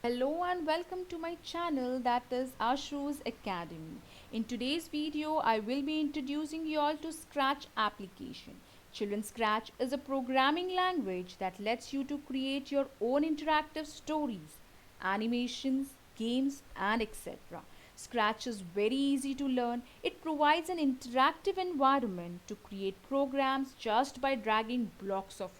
Hello and welcome to my channel, that is Ashu's Academy. In today's video, I will be introducing you all to Scratch application. Children Scratch is a programming language that lets you to create your own interactive stories, animations, games and etc. Scratch is very easy to learn. It provides an interactive environment to create programs just by dragging blocks of code.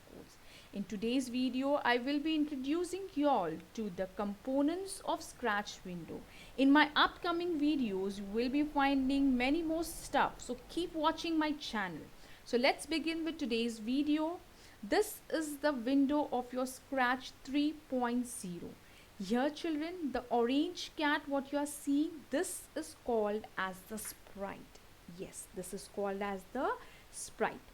In today's video, I will be introducing you all to the components of Scratch window. In my upcoming videos, you will be finding many more stuff. So keep watching my channel. So let's begin with today's video. This is the window of your Scratch 3.0. Here children, the orange cat what you are seeing, this is called as the sprite. Yes, this is called as the sprite.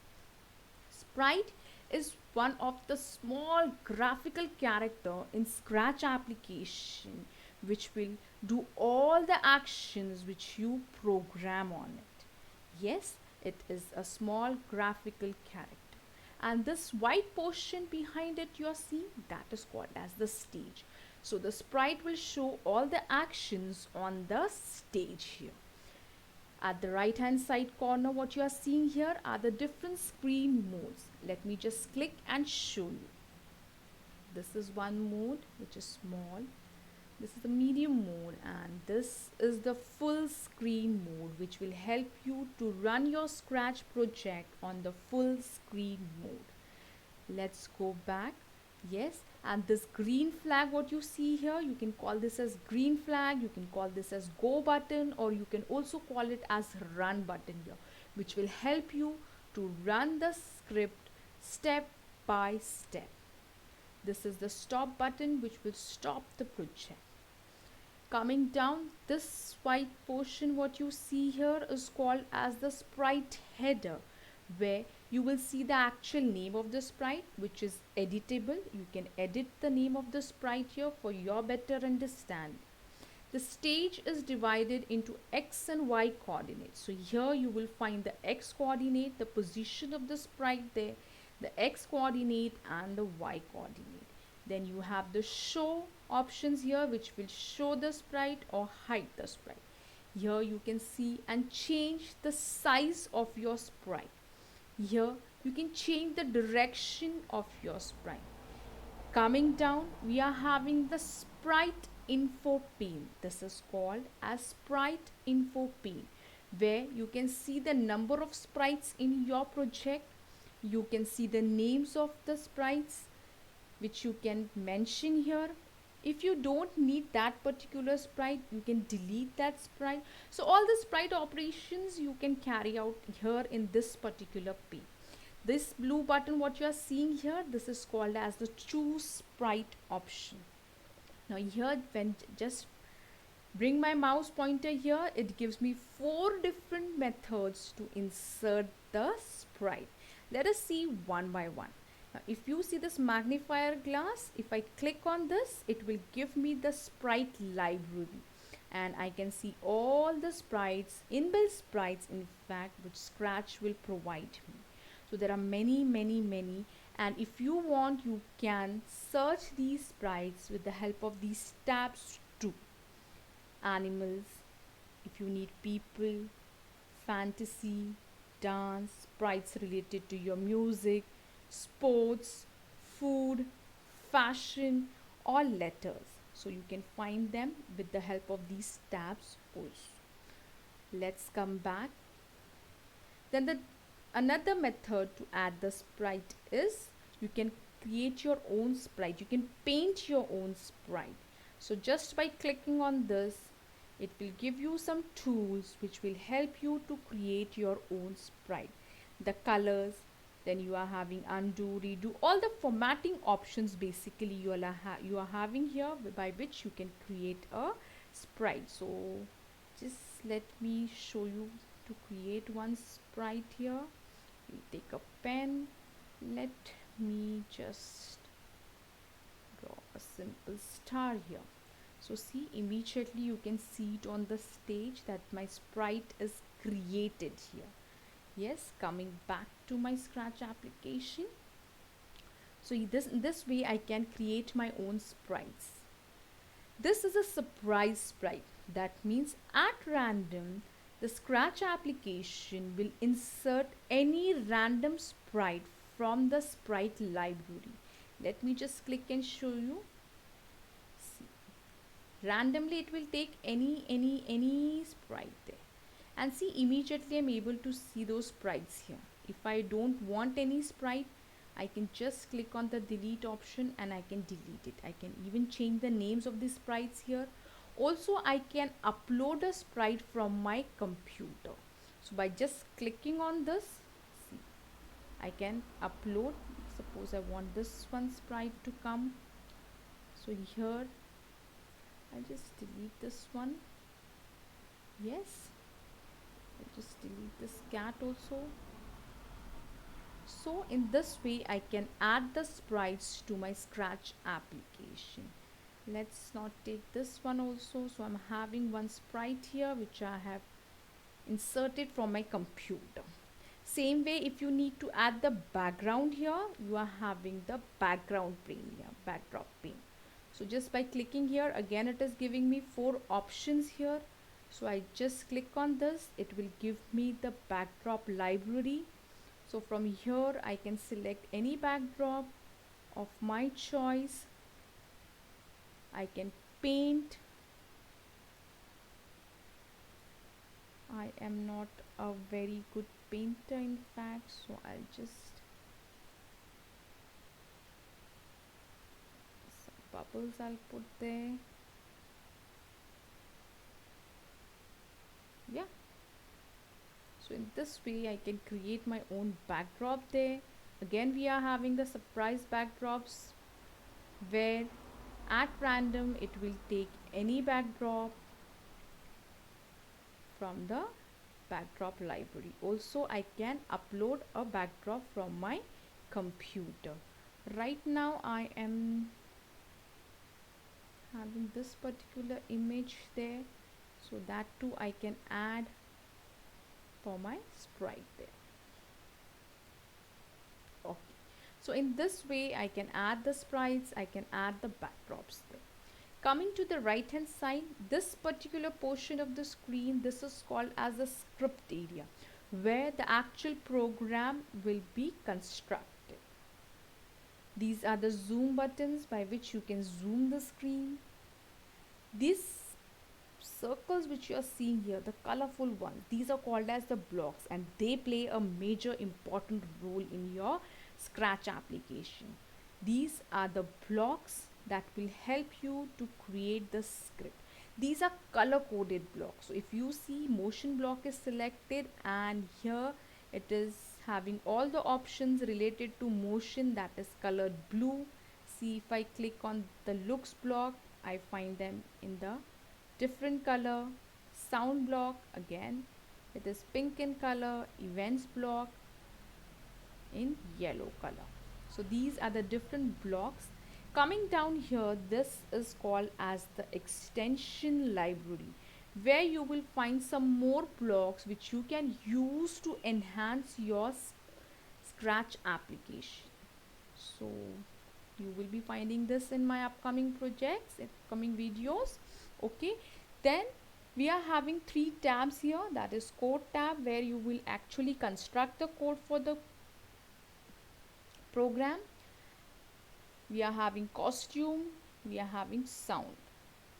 Sprite is one of the small graphical character in Scratch application which will do all the actions which you program on it. Yes, it is a small graphical character. And this white portion behind it you are seeing, that is called as the stage. So the sprite will show all the actions on the stage here. At the right hand side corner, what you are seeing here are the different screen modes. Let me just click and show you. This is one mode which is small. This is the medium mode, and this is the full screen mode which will help you to run your Scratch project on the full screen mode. Let's go back. Yes, and this green flag what you see here, you can call this as green flag, you can call this as go button, or you can also call it as run button here, which will help you to run the script step by step. This is the stop button which will stop the project. Coming down, this white portion what you see here is called as the sprite header, where you will see the actual name of the sprite which is editable. You can edit the name of the sprite here for your better understanding. The stage is divided into x and y coordinates. So here you will find the x coordinate, the position of the sprite there, the x coordinate and the y coordinate. Then you have the show options here which will show the sprite or hide the sprite. Here you can see and change the size of your sprite. Here you can change the direction of your sprite. Coming down, we are having the sprite info pane. This is called as sprite info pane, where you can see the number of sprites in your project. You can see the names of the sprites which you can mention here. If you don't need that particular sprite, you can delete that sprite. So all the sprite operations you can carry out here in this particular pane. This blue button what you are seeing here, this is called as the choose sprite option. Now here, when just bring my mouse pointer here, it gives me 4 different methods to insert the sprite. Let us see one by one. Now if you see this magnifier glass, if I click on this, it will give me the sprite library, and I can see all the sprites, inbuilt sprites in fact, which Scratch will provide me. So there are many, and if you want, you can search these sprites with the help of these tabs too. Animals, if you need people, fantasy, dance, sprites related to your music, sports, food, fashion, or letters. So you can find them with the help of these tabs also. Let's come back. Then the another method to add the sprite is you can create your own sprite. You can paint your own sprite. So just by clicking on this, it will give you some tools which will help you to create your own sprite. The colors, then you are having undo, redo, all the formatting options basically you are having here, by which you can create a sprite. So just let me show you to create one sprite here. You take a pen, let me just draw a simple star here. So see, immediately you can see it on the stage that my sprite is created here. Yes, coming back to my Scratch application. So in this way I can create my own sprites. This is a surprise sprite. That means at random, the Scratch application will insert any random sprite from the sprite library. Let me just click and show you. See, randomly it will take any sprite there. And see, immediately I'm able to see those sprites here. If I don't want any sprite, I can just click on the delete option and I can delete it. I can even change the names of the sprites here. Also, I can upload a sprite from my computer. So by just clicking on this, see, I can upload. Suppose I want this one sprite to come. So here, I'll just delete this one. Yes, I'll just delete this cat also. So in this way I can add the sprites to my Scratch application. Let's not take this one also. So I'm having one sprite here which I have inserted from my computer. Same way, if you need to add the background here, you are having the background pane here, backdrop pane. So just by clicking here, again it is giving me 4 options here. So I just click on this, it will give me the backdrop library. So from here I can select any backdrop of my choice. I can paint. I am not a very good painter in fact, so I'll just some bubbles I'll put there. Yeah, so in this way I can create my own backdrop there. Again we are having the surprise backdrops where at random it will take any backdrop from the backdrop library. Also I can upload a backdrop from my computer. Right now I am having this particular image there, so that too I can add for my sprite there. Okay, so in this way I can add the sprites, I can add the backdrops there. Coming to the right hand side, this particular portion of the screen, this is called as the script area, where the actual program will be constructed. These are the zoom buttons by which you can zoom the screen. These circles which you are seeing here, the colorful ones, these are called as the blocks, and they play a major important role in your Scratch application. These are the blocks that will help you to create the script. These are color coded blocks. So if you see, motion block is selected and here it is having all the options related to motion, that is colored blue. See, if I click on the looks block, I find them in the different color. Sound block, again it is pink in color. Events block in yellow color. So these are the different blocks. Coming down here, this is called as the extension library, where you will find some more blocks which you can use to enhance your Scratch application. So you will be finding this in my upcoming projects, upcoming videos. Okay, then we are having 3 tabs here, that is code tab, where you will actually construct the code for the program. We are having costume, we are having sound.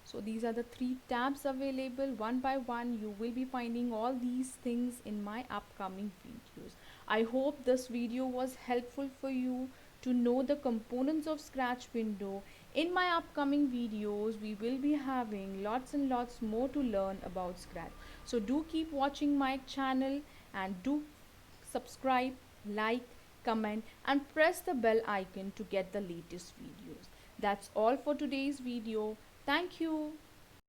So these are the 3 tabs available. One by one you will be finding all these things in my upcoming videos. I hope this video was helpful for you to know the components of Scratch window. In my upcoming videos we will be having lots and lots more to learn about Scratch. So do keep watching my channel and do subscribe, like, comment and press the bell icon to get the latest videos. That's all for today's video. Thank you.